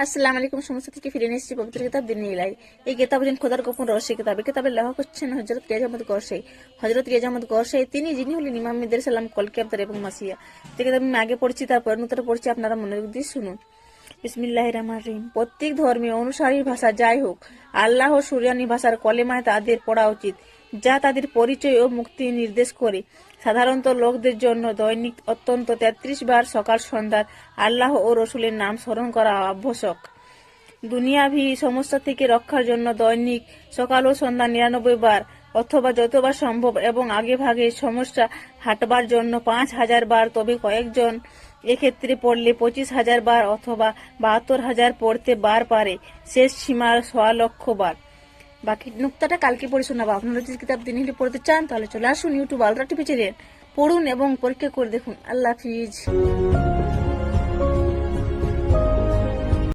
আসসালামু আলাইকুম। সমস্ত থেকে ফিরে এসেছি পবিত্র কিতাব দিন ইলাই। এই কিতাব হলেন খোদার গোপন রহস্য কিতাব। এই কিতাবের লেখক হচ্ছেন হযরত রিয়াজ আহমদ গরসাই। হযরত রিয়াজ আহমদ গরসাই যিনি হলেন ইমাম মিদের সালাম কলকি আবতার এবং মাসিয়া। যে কিতাব আমি আগে পড়ছি তারপর নতুন পড়ছি, আপনারা মনোযোগ দিয়ে শুনুন। বিসমিল্লাহির রহমানির রহিম। প্রত্যেক ধর্মীয় অনুসারীর ভাষা যাই হোক, আল্লাহ ও সুরিয়ানি ভাষার কলেমায় তাদের পড়া উচিত, যা তাদের পরিচয় ও মুক্তি নির্দেশ করে। সাধারণত লোকদের জন্য দৈনিক অত্যন্ত 33 বার সকাল সন্ধ্যার আল্লাহ ও রসুলের নাম স্মরণ করা আবশ্যক। দুনিয়াভি সমস্যা থেকে রক্ষার জন্য দৈনিক সকাল ও সন্ধ্যা 99 বার অথবা যতবার সম্ভব এবং আগে ভাগে সমস্যা হাঁটবার জন্য 5000 বার, তবে কয়েকজন এক্ষেত্রে পড়লে 25,000 বার অথবা 72,000 পড়তে বার পারে, শেষ সীমার 1,00,000 বার। বাকি নুক্তাটা কালকে পড়ে শোনাবো। আপনারা যদি কিতাব দিন পড়তে চান তাহলে চলে আসুন ইউটিউব আলরা টিভি চ্যানেল, পড়ুন এবং পরীক্ষা করে দেখুন। আল্লাহ হাফিজ।